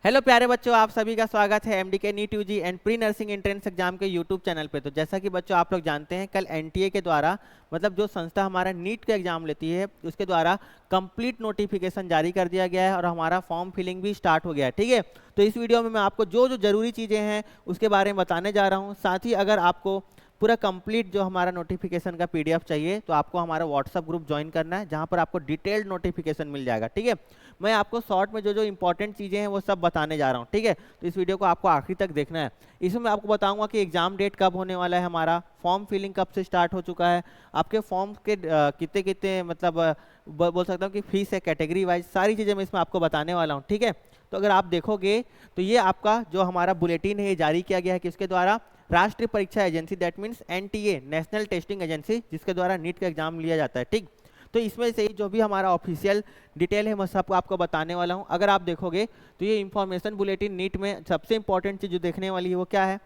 Hello प्यारे बच्चों, आप सभी का स्वागत है MDK NEET UG and pre nursing entrance exam के यूट्यूब चैनल पे। तो जैसा कि बच्चों आप लोग जानते हैं, कल एनटीए के द्वारा मतलब जो संस्था हमारा नीट का एग्जाम लेती है उसके द्वारा कंप्लीट नोटिफिकेशन जारी कर दिया गया है और हमारा फॉर्म फिलिंग भी स्टार्ट हो गया है। ठीक है, तो इस वीडियो में मैं आपको जो जो जरूरी चीज़ें हैं उसके बारे में बताने जा रहा हूँ। साथ ही अगर आपको पूरा कंप्लीट जो हमारा नोटिफिकेशन का पीडीएफ चाहिए तो आपको हमारा व्हाट्सअप ग्रुप ज्वाइन करना है, जहाँ पर आपको डिटेल्ड नोटिफिकेशन मिल जाएगा। ठीक है, मैं आपको शॉर्ट में जो जो इंपॉर्टेंट चीज़ें हैं वो सब बताने जा रहा हूँ। ठीक है, तो इस वीडियो को आपको आखिरी तक देखना है। इसमें मैं आपको बताऊंगा कि एग्जाम डेट कब होने वाला है, हमारा फॉर्म फिलिंग कब से स्टार्ट हो चुका है, आपके फॉर्म के कितने कितने मतलब बोल सकता हूँ कि फीस है, कैटेगरी वाइज सारी चीज़ें मैं इसमें आपको बताने वाला हूँ। ठीक है, तो अगर आप देखोगे तो ये आपका जो हमारा बुलेटिन है ये जारी किया गया है किसके द्वारा, राष्ट्रीय परीक्षा agency, that means NTA, national testing agency, जिसके द्वारा नीट का एग्जाम लिया जाता है। ठीक, तो इसमें से ही जो भी हमारा ऑफिशियल डिटेल है मैं सबको आपको बताने वाला हूं। अगर आप देखोगे तो ये इंफॉर्मेशन बुलेटिन नीट में सबसे इंपॉर्टेंट चीज जो देखने वाली है वो क्या है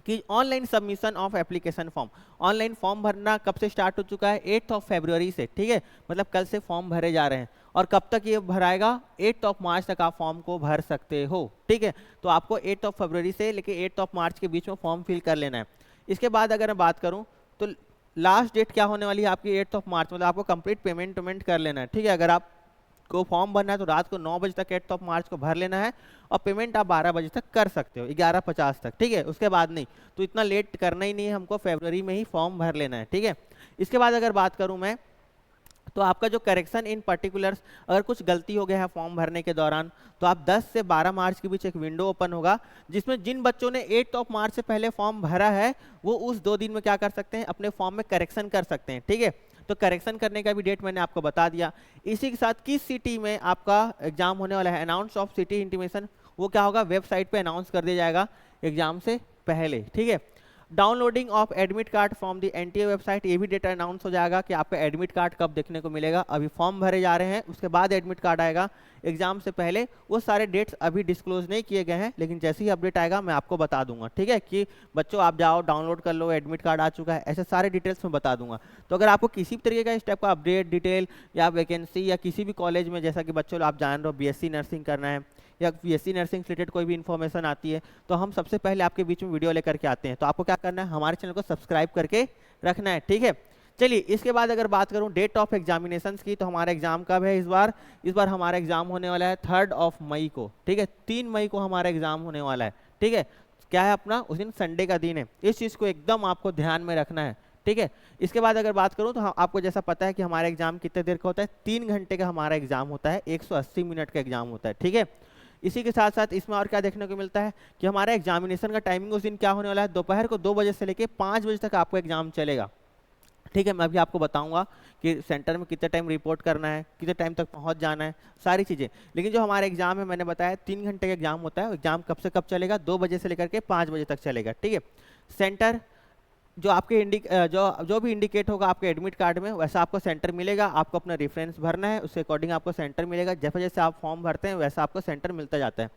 कि online submission of application form. Online form भरना कब से स्टार्ट हो चुका है, 8 फरवरी से। ठीक है, मतलब कल से फॉर्म भरे जा रहे हैं और कब तक ये भराएगा, 8 मार्च तक आप फॉर्म को भर सकते हो। ठीक है, तो आपको 8 फरवरी से लेकर 8 मार्च के बीच में फॉर्म फिल कर लेना है। इसके बाद अगर मैं बात करूं तो लास्ट डेट क्या होने वाली है आपकी, 8 मार्च, मतलब आपको कंप्लीट पेमेंट कर लेना है। ठीक है, अगर आप को फॉर्म भरना है तो रात को 9 बजे तक 8 मार्च को भर लेना है और पेमेंट आप 12 बजे तक कर सकते हो, 11:50 तक। ठीक है, उसके बाद नहीं, तो इतना लेट करना ही नहीं है, हमको फरवरी में ही फॉर्म भर लेना है। ठीक है, इसके बाद अगर बात करूं मैं तो आपका जो करेक्शन इन पर्टिकुलर्स, अगर कुछ गलती हो गया है फॉर्म भरने के दौरान तो आप 10 से 12 मार्च के बीच एक विंडो ओपन होगा जिसमें जिन बच्चों ने 8 मार्च से पहले फॉर्म भरा है वो उस 2 दिन में क्या कर सकते हैं, अपने फॉर्म में करेक्शन कर सकते हैं। ठीक है, तो करेक्शन करने का भी डेट मैंने आपको बता दिया। इसी के साथ किस सिटी में आपका एग्जाम होने वाला है, अनाउंस ऑफ सिटी इंटीमेशन, वो क्या होगा, वेबसाइट पे अनाउंस कर दिया जाएगा एग्जाम से पहले। ठीक है, downloading of admit card from the NTA website, ये भी डेटा अनाउंस हो जाएगा कि आपका एडमिट कार्ड कब देखने को मिलेगा। अभी फॉर्म भरे जा रहे हैं, उसके बाद एडमिट कार्ड आएगा, एग्जाम से पहले वो सारे डेट्स अभी डिस्क्लोज नहीं किए गए हैं, लेकिन जैसे ही अपडेट आएगा मैं आपको बता दूंगा। ठीक है, कि बच्चों आप जाओ डाउनलोड कर लो, एडमिट कार्ड आ चुका है, ऐसे सारे डिटेल्स मैं बता दूंगा। तो अगर आपको किसी भी तरीके का इस टाइप का अपडेट डिटेल या वैकेंसी या किसी भी कॉलेज में, जैसा कि बच्चों आप जान रहे हो बीएससी नर्सिंग करना है या बीएससी नर्सिंग रिलेटेड कोई भी इन्फॉर्मेशन आती है तो हम सबसे पहले आपके बीच में वीडियो लेकर के आते हैं। तो आपको क्या करना है, हमारे चैनल को सब्सक्राइब करके रखना है। ठीक है, चलिए इसके बाद अगर बात करूं डेट ऑफ एग्जामिनेशंस की, तो हमारा एग्जाम कब है इस बार हमारा एग्जाम होने वाला है 3 मई को। ठीक है, 3 मई को हमारा एग्जाम होने वाला है। ठीक है, क्या है अपना, उस दिन संडे का दिन है, इस चीज़ को एकदम आपको ध्यान में रखना है। ठीक है, इसके बाद अगर बात करूं तो आपको जैसा पता है कि हमारा एग्जाम कितने देर का होता है, 3 घंटे का हमारा एग्जाम होता है, 180 मिनट का एग्जाम होता है। ठीक है, इसी के साथ साथ इसमें और क्या देखने को मिलता है कि हमारा एग्जामिनेशन का टाइमिंग उस दिन क्या होने वाला है, दोपहर को 2 बजे से लेके 5 बजे तक आपको एग्जाम चलेगा। ठीक है, मैं अभी आपको बताऊंगा कि सेंटर में कितने टाइम रिपोर्ट करना है, कितने टाइम तक पहुंच जाना है, सारी चीज़ें। लेकिन जो हमारा एग्जाम है मैंने बताया 3 घंटे का एग्जाम होता है, एग्जाम कब से कब चलेगा, 2 बजे से लेकर के 5 बजे तक चलेगा। ठीक है, सेंटर जो आपके जो भी इंडिकेट होगा आपके एडमिट कार्ड में वैसा आपको सेंटर मिलेगा, आपको अपना रेफरेंस भरना है, उसके अकॉर्डिंग आपको सेंटर मिलेगा। जैसे जैसे आप फॉर्म भरते हैं वैसा आपको सेंटर मिलता जाता है।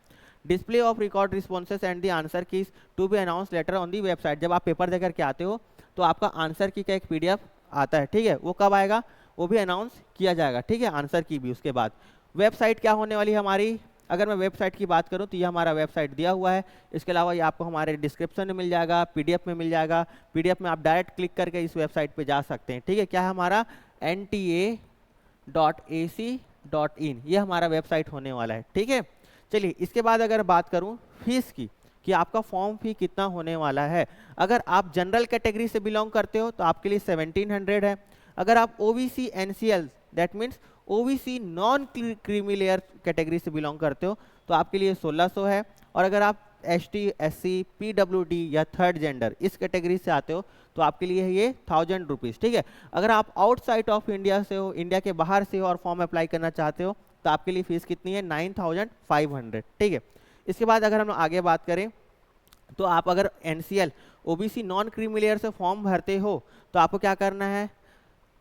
Display of record responses and the answer keys to be announce later on the website, जब आप पेपर देकर के आते हो तो आपका आंसर की का एक पीडीएफ आता है। ठीक है, वो कब आएगा, वो भी अनाउंस किया जाएगा। ठीक है, आंसर की भी। उसके बाद वेबसाइट क्या होने वाली है हमारी, अगर मैं वेबसाइट की बात करूं तो ये हमारा वेबसाइट दिया हुआ है, इसके अलावा ये आपको हमारे डिस्क्रिप्शन में मिल जाएगा, पीडीएफ में मिल जाएगा। पीडीएफ में आप डायरेक्ट क्लिक करके इस वेबसाइट पे जा सकते हैं। ठीक है, क्या है हमारा nta.ac.in, ये हमारा वेबसाइट होने वाला है। ठीक है, चलिए इसके बाद अगर बात करूं फीस की कि आपका फॉर्म फी कितना होने वाला है। अगर आप जनरल कैटेगरी से बिलोंग करते हो तो आपके लिए 1700 है। अगर आप OBC NCL, that means OBC non creamy layer category से बिलोंग करते हो तो आपके लिए 1600 है। और अगर आप एसटी, एससी, पीडब्ल्यूडी या थर्ड जेंडर इस कैटेगरी से आते हो तो आपके लिए है ये 1000 रुपीज़। ठीक है, अगर आप आउटसाइड ऑफ इंडिया से हो, इंडिया के बाहर से हो और फॉर्म अप्लाई करना चाहते हो तो आपके लिए फीस कितनी है, 9500। ठीक है, इसके बाद अगर हम आगे बात करें तो आप अगर NCL OBC non creamy layer से फॉर्म भरते हो तो आपको क्या करना है,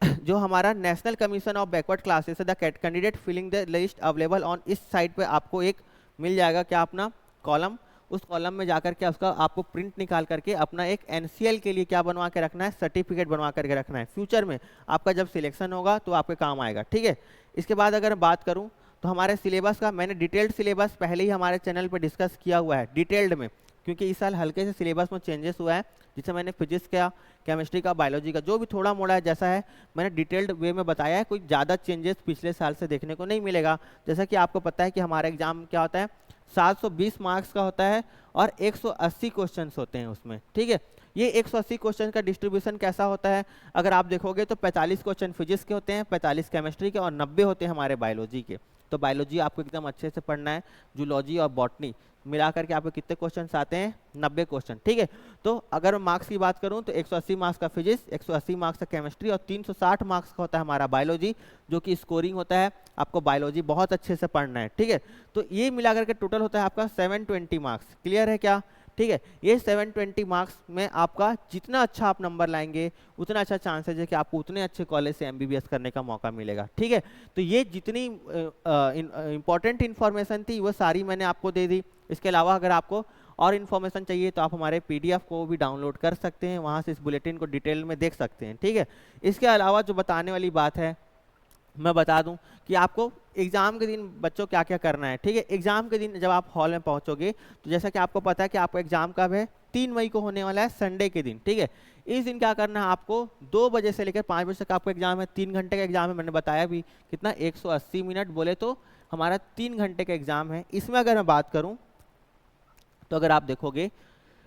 जो हमारा national commission of backward classes है the candidate filling the list available on, इस साइट पे आपको एक मिल जाएगा क्या अपना कॉलम, उस कॉलम में जाकर के उसका आपको प्रिंट निकाल करके अपना एक एनसीएल के लिए क्या बनवा के रखना है, सर्टिफिकेट बनवा करके रखना है। फ्यूचर में आपका जब सिलेक्शन होगा तो आपके काम आएगा। ठीक है, इसके बाद अगर बात करूं तो हमारे सिलेबस का मैंने डिटेल्ड सिलेबस पहले ही हमारे चैनल पर डिस्कस किया हुआ है डिटेल्ड में, क्योंकि इस साल हल्के से सिलेबस में चेंजेस हुआ है, जिससे मैंने फिजिक्स का, केमिस्ट्री का, बायोलॉजी का जो भी थोड़ा मोड़ा है जैसा है मैंने डिटेल्ड वे में बताया है। कोई ज़्यादा चेंजेस पिछले साल से देखने को नहीं मिलेगा। जैसा कि आपको पता है कि हमारा एग्जाम क्या होता है, 720 मार्क्स का होता है और 180 क्वेश्चंस होते हैं उसमें, ठीक है। ये 180 क्वेश्चन का डिस्ट्रीब्यूशन कैसा होता है, अगर आप देखोगे तो 45 क्वेश्चन फिजिक्स के होते हैं, 45 केमिस्ट्री के और 90 होते हैं हमारे बायोलॉजी के। तो बायोलॉजी आपको एकदम अच्छे से पढ़ना है, जूलॉजी और बॉटनी मिला करके आपको कितने क्वेश्चंस आते हैं, 90 क्वेश्चन, ठीक है। तो अगर मार्क्स की बात करूं तो 180 मार्क्स का फिजिक्स, 180 मार्क्स का केमिस्ट्री और 360 मार्क्स का होता है हमारा बायोलॉजी, जो कि स्कोरिंग होता है। आपको बायोलॉजी बहुत अच्छे से पढ़ना है, ठीक है। तो ये मिला करके टोटल होता है आपका 720 मार्क्स। क्लियर है क्या? ठीक है। ये 720 मार्क्स में आपका जितना अच्छा आप नंबर लाएंगे उतना अच्छा चांसेस है कि आपको उतने अच्छे कॉलेज से एमबीबीएस करने का मौका मिलेगा, ठीक है। तो ये जितनी इंपॉर्टेंट इन्फॉर्मेशन थी वो सारी मैंने आपको दे दी। इसके अलावा अगर आपको और इन्फॉर्मेशन चाहिए तो आप हमारे पीडीएफ को भी डाउनलोड कर सकते हैं, वहाँ से इस बुलेटिन को डिटेल में देख सकते हैं, ठीक है। इसके अलावा जो बताने वाली बात है मैं बता दूं कि आपको एग्जाम के दिन बच्चों क्या क्या करना है, ठीक है। एग्जाम के दिन जब आप हॉल में पहुंचोगे तो जैसा कि आपको पता है कि आपका एग्जाम कब है, 3 मई को होने वाला है, संडे के दिन, ठीक है। इस दिन क्या करना है आपको, 2 बजे से लेकर 5 बजे तक आपका एग्जाम है। 3 घंटे का एग्जाम है, मैंने बताया भी कितना, 180 मिनट बोले तो हमारा 3 घंटे का एग्जाम है। इसमें अगर मैं बात करूँ तो अगर आप देखोगे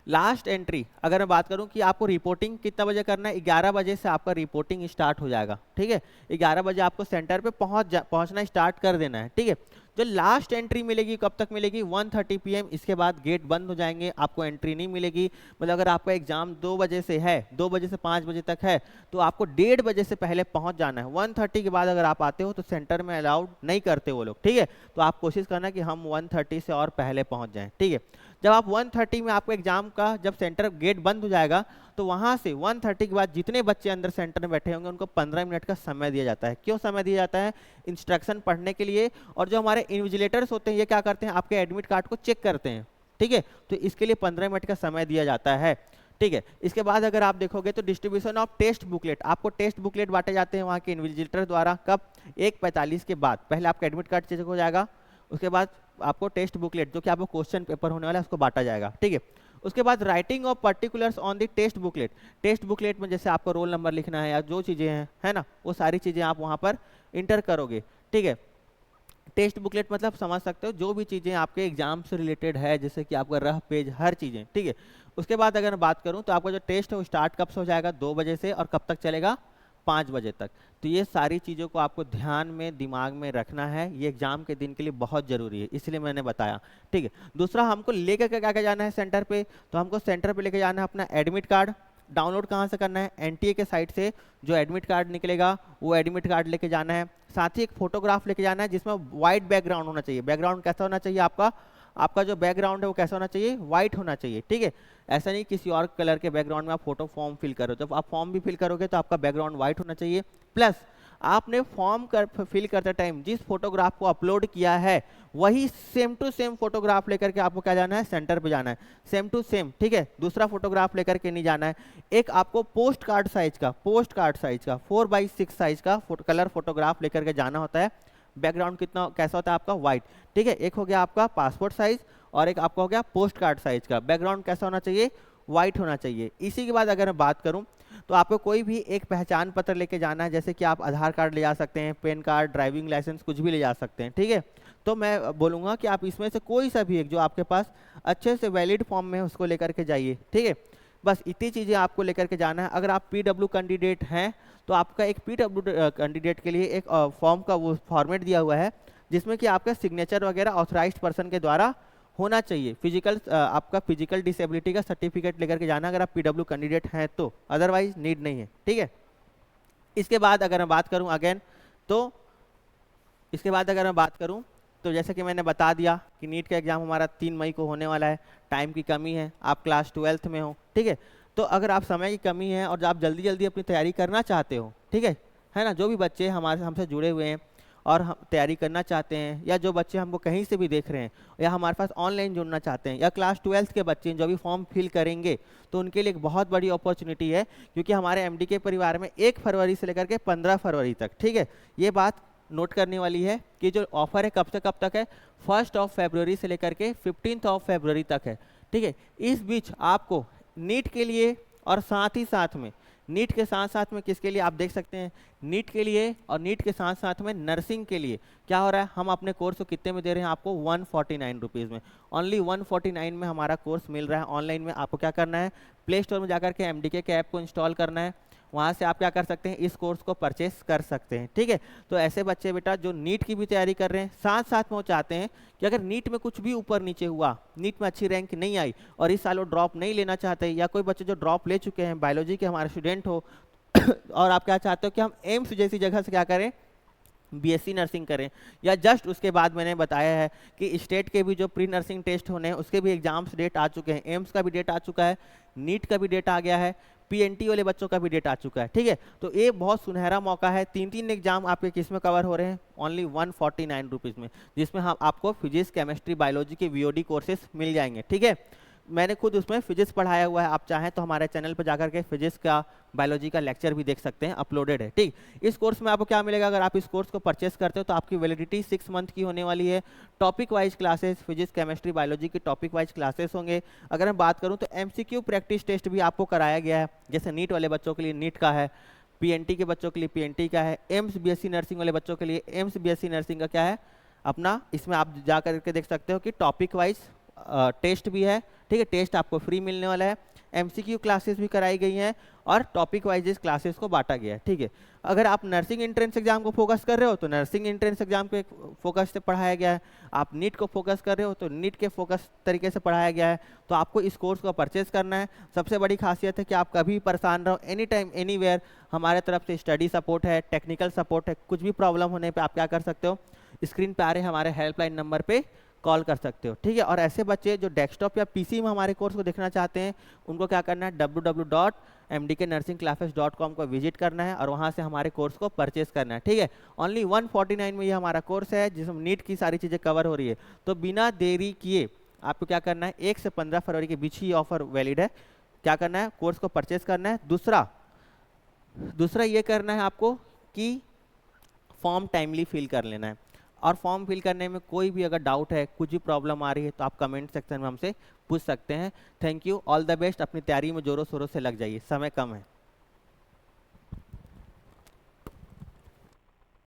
लास्ट एंट्री अगर मैं बात करूं कि आपको रिपोर्टिंग कितना बजे करना है, 11 बजे से आपका रिपोर्टिंग स्टार्ट हो जाएगा, ठीक है। 11 बजे आपको सेंटर पे पहुंचना स्टार्ट कर देना है, ठीक है। जो लास्ट एंट्री मिलेगी कब तक मिलेगी, 1:30 PM। इसके बाद गेट बंद हो जाएंगे, आपको एंट्री नहीं मिलेगी। मतलब अगर आपका एग्जाम 2 बजे से है, 2 बजे से 5 बजे तक है, तो आपको 1:30 बजे से पहले पहुंच जाना है। 1:30 के बाद अगर आप आते हो तो सेंटर में अलाउड नहीं करते वो लोग, ठीक है। तो आप कोशिश करना कि हम 1:30 से और पहले पहुंच जाएं, ठीक है। जब आप 1:30 में आपको एग्जाम का जब सेंटर गेट बंद हो जाएगा तो वहां से 1:30 के बाद जितने बच्चे अंदर सेंटर में बैठे होंगे उनको 15 मिनट का समय दिया जाता है। क्यों समय दिया जाता है? इंस्ट्रक्शन पढ़ने के लिए। और जो हमारे इन्विजिलेटर्स होते हैं ये क्या करते हैं, आपके एडमिट कार्ड को चेक करते हैं, ठीक है। तो इसके लिए 15 मिनट का समय दिया जाता है, ठीक है। इसके बाद अगर आप देखोगे तो डिस्ट्रीब्यूशन ऑफ टेस्ट बुकलेट, आपको टेस्ट बुकलेट बांटे जाते हैं वहाँ के इन्विजिलेटर द्वारा। कब? 1:45 के बाद। पहले आपका एडमिट कार्ड चेक हो जाएगा, उसके बाद आपको टेस्ट बुकलेट जो कि आपको क्वेश्चन पेपर होने वाला है उसको बांटा जाएगा, ठीक है। उसके बाद writing of particulars on the test booklet. Test booklet में जैसे आपको रोल नंबर लिखना है या जो चीज़ें हैं, है ना, वो सारी चीज़ें आप वहाँ पर इंटर करोगे, ठीक है। टेस्ट बुकलेट मतलब समझ सकते हो जो भी चीज़ें आपके एग्जाम से रिलेटेड है, जैसे कि आपका रफ पेज, हर चीज़ें, ठीक है। उसके बाद अगर मैं बात करूँ तो आपका जो टेस्ट है वो स्टार्ट कब से हो जाएगा, 2 बजे से, और कब तक चलेगा, 5 बजे तक। तो ये सारी चीज़ों को आपको ध्यान में, दिमाग में रखना है, ये एग्जाम के दिन के लिए बहुत ज़रूरी है, इसलिए मैंने बताया, ठीक है। दूसरा, हमको लेकर के क्या क्या जाना है सेंटर पे, तो हमको सेंटर पे लेके जाना है अपना एडमिट कार्ड। डाउनलोड कहाँ से करना है, एनटीए के साइट से जो एडमिट कार्ड निकलेगा वो एडमिट कार्ड लेके जाना है। साथ ही एक फोटोग्राफ लेके जाना है जिसमें वाइट बैकग्राउंड होना चाहिए। बैकग्राउंड कैसा होना चाहिए आपका, आपका जो बैकग्राउंड है वो कैसा होना चाहिए, व्हाइट होना चाहिए, ठीक है। ऐसा नहीं किसी और कलर के बैकग्राउंड में आप फोटो फॉर्म फिल करो, जब आप फॉर्म भी फिल करोगे तो आपका बैकग्राउंड व्हाइट होना चाहिए। प्लस आपने फॉर्म फिल करते टाइम जिस फोटोग्राफ को अपलोड किया है वही सेम टू सेम फोटोग्राफ लेकर के आपको क्या जाना है, सेंटर पे जाना है, सेम टू सेम, ठीक है। दूसरा फोटोग्राफ लेकर के नहीं जाना है। एक आपको पोस्ट कार्ड साइज का 4:6 साइज का कलर फोटोग्राफ लेकर के जाना होता है। बैकग्राउंड कितना कैसा होता है आपका, व्हाइट, ठीक है। एक हो गया आपका पासपोर्ट साइज और एक आपका हो गया पोस्ट कार्ड साइज का। बैकग्राउंड कैसा होना चाहिए, व्हाइट होना चाहिए। इसी के बाद अगर मैं बात करूं तो आपको कोई भी एक पहचान पत्र लेके जाना है, जैसे कि आप आधार कार्ड ले जा सकते हैं, पैन कार्ड, ड्राइविंग लाइसेंस, कुछ भी ले जा सकते हैं, ठीक है। तो मैं बोलूँगा कि आप इसमें से कोई सा भी एक जो आपके पास अच्छे से वैलिड फॉर्म में है उसको लेकर के जाइए, ठीक है। बस इतनी चीज़ें आपको लेकर के जाना है। अगर आप पीडब्ल्यू कैंडिडेट हैं तो आपका एक पीडब्ल्यू कैंडिडेट के लिए एक फॉर्म का वो फॉर्मेट दिया हुआ है जिसमें कि आपका सिग्नेचर वगैरह ऑथराइज्ड पर्सन के द्वारा होना चाहिए। आपका फिजिकल डिसेबिलिटी का सर्टिफिकेट लेकर के जाना अगर आप पीडब्ल्यू कैंडिडेट हैं तो, अदरवाइज नीड नहीं है, ठीक है। इसके बाद अगर मैं बात करूं अगेन तो इसके बाद अगर मैं बात करूं तो जैसे कि मैंने बता दिया कि नीट का एग्जाम हमारा 3 मई को होने वाला है। टाइम की कमी है, आप क्लास 12th में हो, ठीक है। तो अगर आप समय की कमी है और आप जल्दी जल्दी अपनी तैयारी करना चाहते हो, ठीक है ना, जो भी बच्चे हमसे जुड़े हुए हैं और हम तैयारी करना चाहते हैं, या जो बच्चे हमको कहीं से भी देख रहे हैं या हमारे पास ऑनलाइन जुड़ना चाहते हैं, या क्लास 12th के बच्चे जो भी फॉर्म फिल करेंगे, तो उनके लिए एक बहुत बड़ी अपॉर्चुनिटी है। क्योंकि हमारे एमडी के परिवार में 1 फरवरी से लेकर के 15 फरवरी तक, ठीक है, ये बात नोट करने वाली है कि जो ऑफर है कब से कब तक है, 1 फरवरी से लेकर के 15 फरवरी तक है। ठीक है, इस बीच आपको नीट के लिए और साथ ही साथ में नीट के साथ साथ में किसके लिए आप देख सकते हैं, नीट के लिए और नीट के साथ साथ में नर्सिंग के लिए क्या हो रहा है, हम अपने कोर्स को कितने में दे रहे हैं आपको 149 रुपीज़ में, ओनली 149 में हमारा कोर्स मिल रहा है ऑनलाइन में। आपको क्या करना है, प्ले स्टोर में जाकर के एमडीके के ऐप को इंस्टॉल करना है, वहाँ से आप क्या कर सकते हैं, इस कोर्स को परचेस कर सकते हैं। ठीक है, तो ऐसे बच्चे बेटा जो नीट की भी तैयारी कर रहे हैं, साथ साथ में वो चाहते हैं कि अगर नीट में कुछ भी ऊपर नीचे हुआ, नीट में अच्छी रैंक नहीं आई और इस साल वो ड्रॉप नहीं लेना चाहते, या कोई बच्चे जो ड्रॉप ले चुके हैं, बायोलॉजी के हमारे स्टूडेंट हो और आप क्या चाहते हो कि हम एम्स जैसी जगह से क्या करें, बीएससी नर्सिंग करें, या जस्ट उसके बाद मैंने बताया है कि स्टेट के भी जो प्री नर्सिंग टेस्ट होने हैं उसके भी एग्जाम्स डेट आ चुके हैं, एम्स का भी डेट आ चुका है, नीट का भी डेट आ गया है, पीएनटी वाले बच्चों का भी डेट आ चुका है। ठीक है, तो ये बहुत सुनहरा मौका है, 3 एग्जाम आपके किस में कवर हो रहे हैं, ओनली 149 रुपीज़ में, जिसमें हम आपको फिजिक्स, केमिस्ट्री, बायोलॉजी के वीओडी कोर्सेज मिल जाएंगे। ठीक है, मैंने खुद उसमें फिजिक्स पढ़ाया हुआ है, आप चाहें तो हमारे चैनल पर जाकर के फिजिक्स का, बायोलॉजी का लेक्चर भी देख सकते हैं, अपलोडेड है। ठीक, इस कोर्स में आपको क्या मिलेगा, अगर आप इस कोर्स को परचेस करते हो तो आपकी वैलिडिटी 6 मंथ की होने वाली है। Topic wise classes, physics, chemistry, biology की टॉपिक वाइज क्लासेस होंगे। अगर मैं बात करूँ तो एमसीक्यू प्रैक्टिस टेस्ट भी आपको कराया गया है, जैसे नीट वाले बच्चों के लिए नीट का है, पीएनटी के बच्चों के लिए पीएनटी का है, एम्स बीएससी नर्सिंग वाले बच्चों के लिए एम्स बीएससी नर्सिंग का क्या है अपना, इसमें आप जा करके देख सकते हो कि टॉपिक वाइज टेस्ट भी है। ठीक है, टेस्ट आपको फ्री मिलने वाला है, एमसीक्यू क्लासेस भी कराई गई हैं और टॉपिक वाइज क्लासेस को बांटा गया है। ठीक है, अगर आप नर्सिंग एंट्रेंस एग्जाम को फोकस कर रहे हो तो नर्सिंग एंट्रेंस एग्जाम के फोकस से पढ़ाया गया है, आप नीट को फोकस कर रहे हो तो नीट के फोकस तरीके से पढ़ाया गया है। तो आपको इस कोर्स को परचेज करना है। सबसे बड़ी खासियत है कि आप कभी परेशान रहो, एनी टाइम एनीवेयर हमारे तरफ से स्टडी सपोर्ट है, टेक्निकल सपोर्ट है, कुछ भी प्रॉब्लम होने पर आप क्या कर सकते हो, स्क्रीन पे आ रहे हमारे हेल्पलाइन नंबर पे कॉल कर सकते हो। ठीक है, और ऐसे बच्चे जो डेस्कटॉप या पीसी में हमारे कोर्स को देखना चाहते हैं उनको क्या करना है, www.mdknursingclasses.com को विजिट करना है और वहाँ से हमारे कोर्स को परचेस करना है। ठीक है, ओनली 149 में ये हमारा कोर्स है जिसमें नीट की सारी चीज़ें कवर हो रही है। तो बिना देरी किए आपको क्या करना है, 1 से 15 फरवरी के बीच ही ऑफर वैलिड है, क्या करना है, कोर्स को परचेस करना है। दूसरा ये करना है आपको कि फॉर्म टाइमली फिल कर लेना है, और फॉर्म फिल करने में कोई भी अगर डाउट है, कुछ भी प्रॉब्लम आ रही है तो आप कमेंट सेक्शन में हमसे पूछ सकते हैं। Thank you, all the best, अपनी तैयारी में जोरों शोरों से लग जाइए, समय कम है।